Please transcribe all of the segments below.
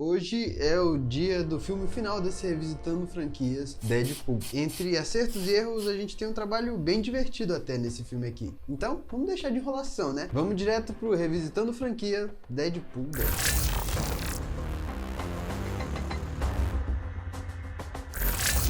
Hoje é o dia do filme final desse Revisitando Franquias, Deadpool. Entre acertos e erros, a gente tem um trabalho bem divertido até nesse filme aqui. Então, vamos deixar de enrolação, né? Vamos direto pro Revisitando Franquia, Deadpool 2.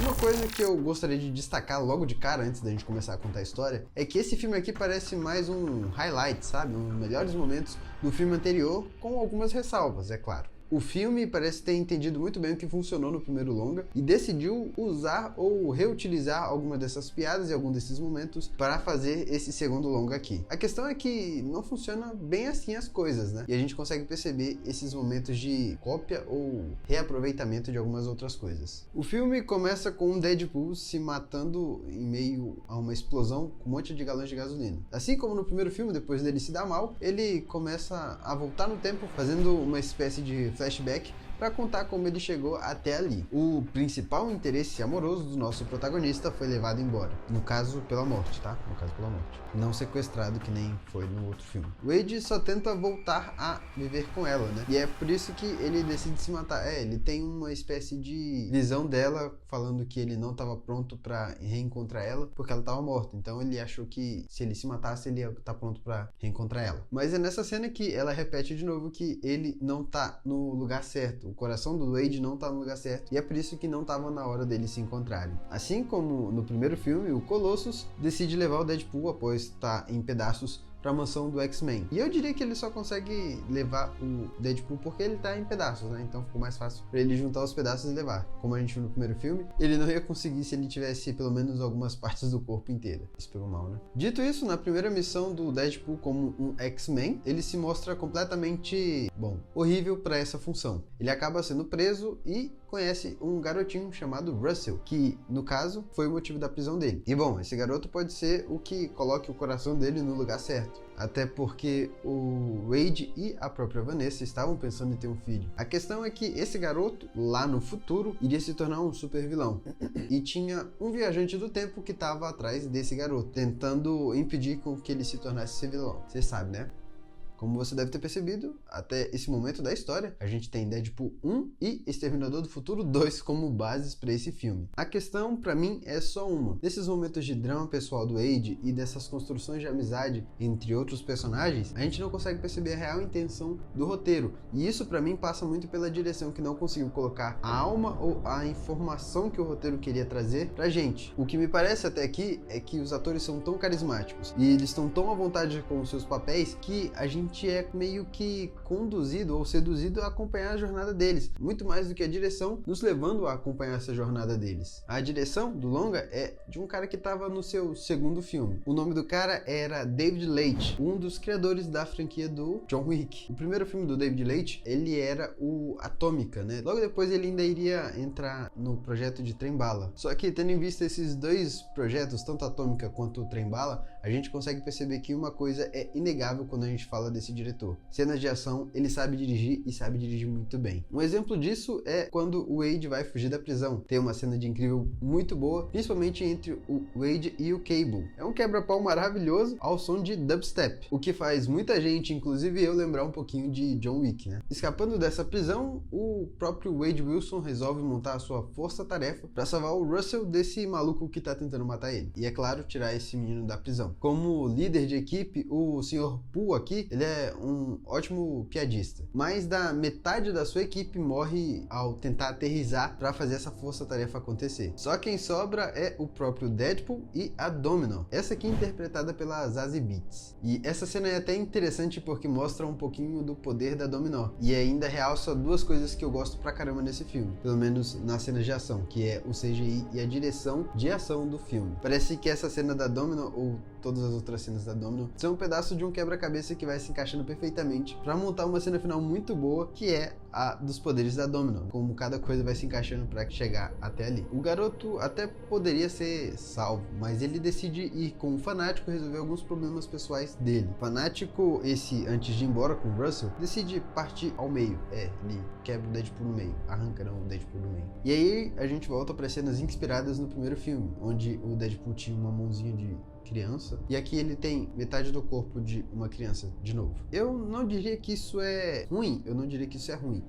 Uma coisa que eu gostaria de destacar logo de cara, antes da gente começar a contar a história, é que esse filme aqui parece mais um highlight, sabe? Um dos melhores momentos do filme anterior, com algumas ressalvas, é claro. O filme parece ter entendido muito bem o que funcionou no primeiro longa e decidiu usar ou reutilizar algumas dessas piadas e alguns desses momentos para fazer esse segundo longa aqui. A questão é que não funciona bem assim as coisas, né? E a gente consegue perceber esses momentos de cópia ou reaproveitamento de algumas outras coisas. O filme começa com um Deadpool se matando em meio a uma explosão com um monte de galões de gasolina. Assim como no primeiro filme, depois dele se dar mal, ele começa a voltar no tempo fazendo uma espécie de flashback para contar como ele chegou até ali. O principal interesse amoroso do nosso protagonista foi levado embora. No caso, pela morte, tá? No caso, pela morte. Não sequestrado, que nem foi no outro filme. Wade só tenta voltar a viver com ela, né? E é por isso que ele decide se matar. Ele tem uma espécie de visão dela falando que ele não estava pronto para reencontrar ela porque ela estava morta. Então ele achou que se ele se matasse, ele ia estar pronto para reencontrar ela. Mas é nessa cena que ela repete de novo que ele não tá no lugar certo. O coração do Wade não tá no lugar certo e é por isso que não tava na hora deles se encontrarem. Assim como no primeiro filme, o Colossus decide levar o Deadpool após estar em pedaços para a mansão do X-Men. E eu diria que ele só consegue levar o Deadpool porque ele tá em pedaços, né? Então ficou mais fácil para ele juntar os pedaços e levar. Como a gente viu no primeiro filme, ele não ia conseguir se ele tivesse pelo menos algumas partes do corpo inteira. Isso pegou mal, né? Dito isso, na primeira missão do Deadpool como um X-Men, ele se mostra completamente, horrível para essa função. Ele acaba sendo preso e conhece um garotinho chamado Russell, que, no caso, foi o motivo da prisão dele. E esse garoto pode ser o que coloque o coração dele no lugar certo. Até porque o Wade e a própria Vanessa estavam pensando em ter um filho. A questão é que esse garoto, lá no futuro, iria se tornar um super vilão. E tinha um viajante do tempo que estava atrás desse garoto, tentando impedir com que ele se tornasse esse vilão. Você sabe, né? Como você deve ter percebido, até esse momento da história, a gente tem Deadpool 1 e Exterminador do Futuro 2 como bases para esse filme. A questão, para mim, é só uma. Desses momentos de drama pessoal do Wade e dessas construções de amizade entre outros personagens, a gente não consegue perceber a real intenção do roteiro. E isso, para mim, passa muito pela direção que não conseguiu colocar a alma ou a informação que o roteiro queria trazer pra gente. O que me parece até aqui é que os atores são tão carismáticos e eles estão tão à vontade com os seus papéis que a gente é meio que conduzido ou seduzido a acompanhar a jornada deles, muito mais do que a direção nos levando a acompanhar essa jornada deles. A direção do longa é de um cara que estava no seu segundo filme. O nome do cara era David Leitch, um dos criadores da franquia do John Wick. O primeiro filme do David Leitch, ele era o Atômica, né? Logo depois ele ainda iria entrar no projeto de Trem Bala. Só que tendo em vista esses dois projetos, tanto Atômica quanto o Trem Bala, a gente consegue perceber que uma coisa é inegável quando a gente fala desse diretor. Cenas de ação, ele sabe dirigir e sabe dirigir muito bem. Um exemplo disso é quando o Wade vai fugir da prisão. Tem uma cena de incrível muito boa, principalmente entre o Wade e o Cable. É um quebra-pau maravilhoso ao som de dubstep, o que faz muita gente, inclusive eu, lembrar um pouquinho de John Wick, né? Escapando dessa prisão, o próprio Wade Wilson resolve montar a sua força-tarefa para salvar o Russell desse maluco que tá tentando matar ele. E é claro, tirar esse menino da prisão. Como líder de equipe, o Sr. Pooh aqui, ele é um ótimo piadista. Mais da metade da sua equipe morre ao tentar aterrissar para fazer essa força-tarefa acontecer. Só quem sobra é o próprio Deadpool e a Domino. Essa aqui é interpretada pela Zazie Beetz. E essa cena é até interessante porque mostra um pouquinho do poder da Domino. E ainda realça duas coisas que eu gosto pra caramba nesse filme. Pelo menos nas cenas de ação, que é o CGI e a direção de ação do filme. Parece que essa cena da Domino, ou todas as outras cenas da Domino, são um pedaço de um quebra-cabeça que vai se encaixando perfeitamente para montar uma cena final muito boa, que é a dos poderes da Domino, como cada coisa vai se encaixando para chegar até ali. O garoto até poderia ser salvo, mas ele decide ir com o Fanático resolver alguns problemas pessoais dele. O Fanático, esse antes de ir embora com o Russell, decide partir ao meio. Ele quebra o Deadpool no meio, arranca o Deadpool no meio. E aí a gente volta para cenas inspiradas no primeiro filme, onde o Deadpool tinha uma mãozinha de criança, e aqui ele tem metade do corpo de uma criança de novo. Eu não diria que isso é ruim,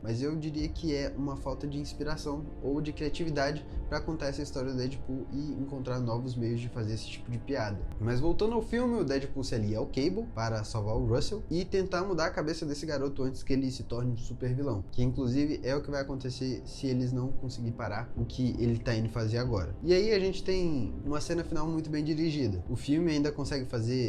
mas eu diria que é uma falta de inspiração ou de criatividade para contar essa história do Deadpool e encontrar novos meios de fazer esse tipo de piada. Mas voltando ao filme, o Deadpool se alia ao Cable para salvar o Russell e tentar mudar a cabeça desse garoto antes que ele se torne um super vilão, que inclusive é o que vai acontecer se eles não conseguirem parar o que ele tá indo fazer agora. E aí a gente tem uma cena final muito bem dirigida. O filme ainda consegue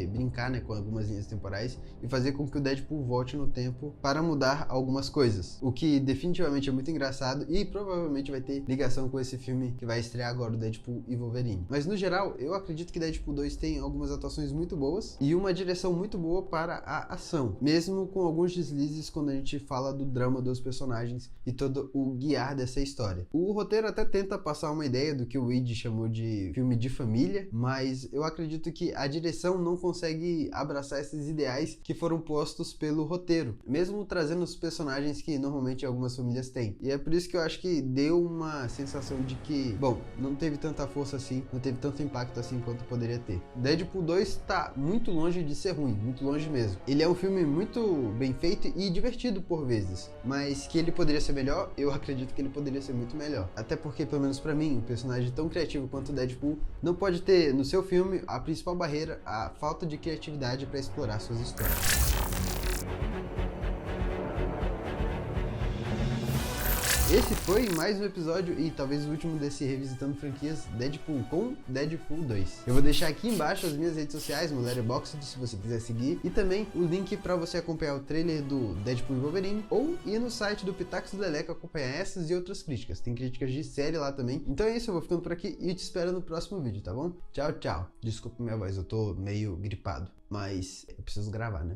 brincar, né, com algumas linhas temporais e fazer com que o Deadpool volte no tempo para mudar algumas coisas, o que definitivamente é muito engraçado e provavelmente vai ter ligação com esse filme que vai estrear agora, o Deadpool e Wolverine. Mas no geral, eu acredito que Deadpool 2 tem algumas atuações muito boas e uma direção muito boa para a ação, mesmo com alguns deslizes quando a gente fala do drama dos personagens e todo o guiar dessa história. O roteiro até tenta passar uma ideia do que o Weed chamou de filme de família, mas eu acredito que a direção não consegue abraçar esses ideais que foram postos pelo roteiro, mesmo trazendo os personagens que normalmente algumas famílias têm. E é por isso que eu acho que deu uma sensação de que, bom, não teve tanta força assim, não teve tanto impacto assim quanto poderia ter. Deadpool 2 tá muito longe de ser ruim, muito longe mesmo. Ele é um filme muito bem feito e divertido por vezes, mas que ele poderia ser melhor, eu acredito que ele poderia ser muito melhor. Até porque, pelo menos pra mim, um personagem tão criativo quanto o Deadpool não pode ter no seu filme a principal barreira, a falta de criatividade para explorar suas histórias. Esse foi mais um episódio e talvez o último desse Revisitando Franquias Deadpool com Deadpool 2. Eu vou deixar aqui embaixo as minhas redes sociais, meu Letterboxd, se você quiser seguir, e também o link para você acompanhar o trailer do Deadpool e Wolverine, ou ir no site do Pitacos do Leleco acompanhar essas e outras críticas. Tem críticas de série lá também. Então é isso, eu vou ficando por aqui e te espero no próximo vídeo, tá bom? Tchau, tchau. Desculpa minha voz, eu tô meio gripado, mas eu preciso gravar, né?